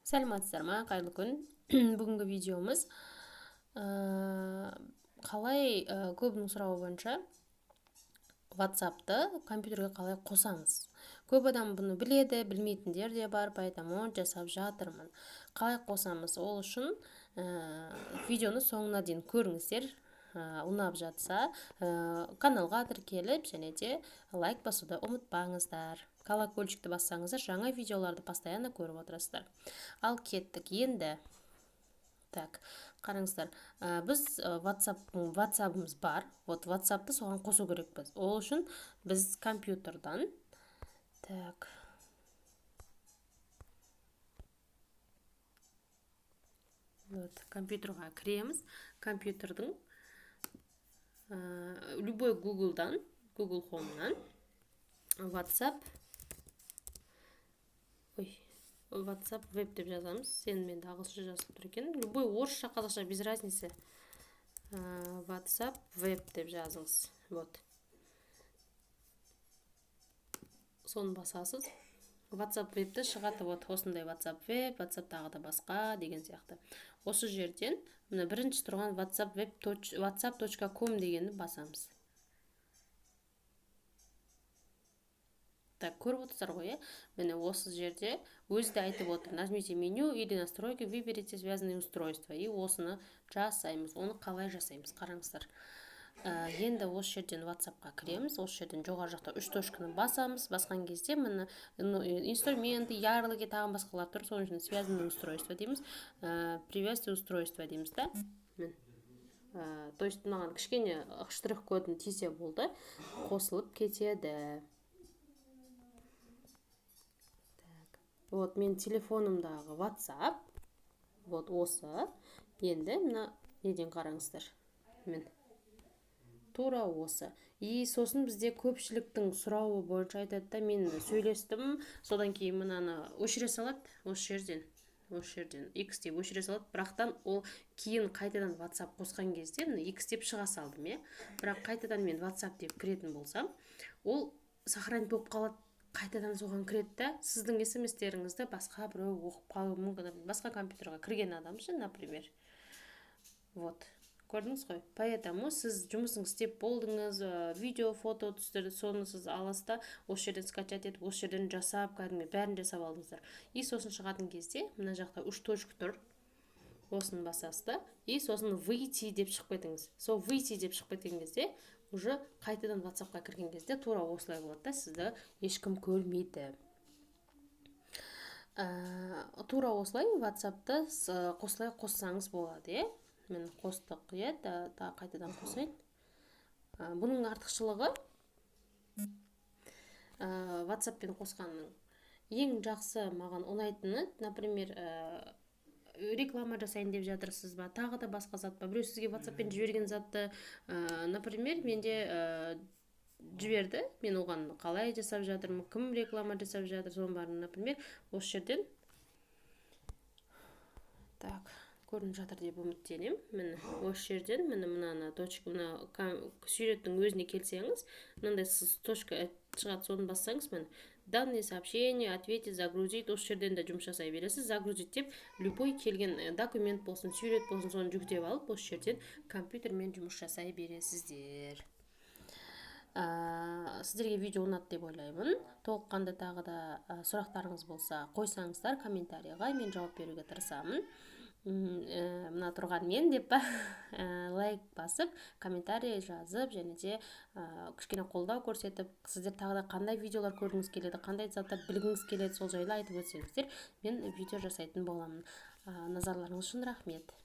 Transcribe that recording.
Сәлеметсіздер ма, қайырлы күн. Бүгінгі видеомыз қалай көбінің сұрауы бойынша WhatsApp'ты компьютерге қалай қосамыз. Көп адам бұны біледі, білмейтіндер де бар, поэтому жасап жатырмын. Қалай қосамыз? Ол үшін видеоны соңына дейін көріңіздер. Ұнап жатса каналға тіркеліп және де лайк басуды ұмытпаңыздар. Колокольчикті бассаңыздар, жаңа видеоларды постоянно көріп отырасыздар. Ал кеттік. Енді так, қараңыздар, біз WhatsApp'ымыз бар. Вот WhatsApp'ты соған қосу керекпіз. Ол үшін біз компьютердан так вот компьютерға кіреміз. Компьютердің любой Google'дан, Google Home'нан WhatsApp веб деп жазамыз. Сен мен ағылшынша жазып тұр екен. Любой орысша, қазақша без разницы. WhatsApp веб деп жазыңыз. Вот. Соны басасыз. WhatsApp вебті шығады. Вот осындай WhatsApp веб, WhatsApp тағы да басқа деген сияқты. Осы жерден мына бірінші тұрған whatsapp.com дегенді басамыз. Так, көріп отырсыздар ғой, міне осы жерде өзі де айтып отыр. Нажмите меню или настройки, выберите связанные устройства. И осыны жасаймыз. Оны қалай жасаймыз? Қараңыздар. Енді осы жерден WhatsApp'қа кіреміз. Осы жерден жоғары жақта 3 точканы басамыз. Басқан кезде міне инструменты, ярлыки тағын басқалар тұр. Соның үшін связанные устройства дейміз. Приветствие устройства дейміз да. То есть мынаған кішкене штрих-кодын тисе болды, қосылып кетеді. Вот мен телефонымдағы WhatsApp, вот осы, енді мына неден қараңыздар. Мен тура осы. И сосын бізде көпшіліктің сұрауы бойынша айтады, мен сөйлестім, содан кейін мынаны өшіре салады, осы жерден X деп өшіре салады, бірақтан ол кейін қайтадан WhatsApp қосқан кезде X деп шыға салдым, бірақ қайтадан мен WhatsApp деп кіретін болсам, ол сохранить болып қалады. Қайтадан соған кіреді, сіздің SMS-теріңізді басқа біреу оқып қалуы мүмкін, басқа компьютерға кірген адам үшін, например. Вот, көрдіңіз ғой. Поэтому сіз жұмысыңыз істеп болдыңыз, видео, фото түстерді, соны сіз аласыз, осы жерден скачать етіп, осы жерден жасап, кәдімгі бәрін жасап алдыңыздар. И сосын шығатын кезде, мына жақта 3 точка тұр. Осын басасыз, и сосын выйти деп шығып кетіңіз. Сол выйти деп шығып кеткен кезде, уже қайтадан WhatsApp'қа кірген кезде тура осылай болады, сізді ешкім көрмейді. Тура осылай WhatsApp'ты қосылай қоссаңыз болады, Мен қостық, қайтадан қосайын. Бұның артықшылығы WhatsApp'пен қосқанның ең жақсы маған ұнайтыны, например, реклама жасайын деп жатырсыз ба, тағы да басқа зат ба, біреу сізге WhatsApp'пен жіберген затты, например, менде жіберді, мен оған қалай жасап жатырмын, кім реклама жасап жатыр, соның барын, например, осы жерден так, көрініп жатыр деп үміттенемін. Міне осы жерден мынаны точка, сюжеттің өзіне келсеңіз, мынандай сіз точка шығады, соны бассаңыз, данные сообщения, ответить, загрузить, осы жерден де жұмыс жасай бересіз. Загрузить деп любой келген документ болсын, сюжет болсын, соны жүктеп алып, осы жерден компьютермен жұмыс жасай бересіздер. Сіздерге видео ұнады деп ойлаймын. Толыққанды тағы да сұрақтарыңыз болса қойсаңыздар комментарийға, мен жауап беруге тырысамын. Мына тұрған мен деп па, лайк басып, комментарий жазып, және де кішкене қолдау көрсетіп, сіздер тағы да қандай видеолар көргіңіз келеді, қандай заттар білгіңіз келеді, сол жайлы айтып өтсеңіздер, мен видео жасайтын боламын. Назарларыңыз үшін рахмет.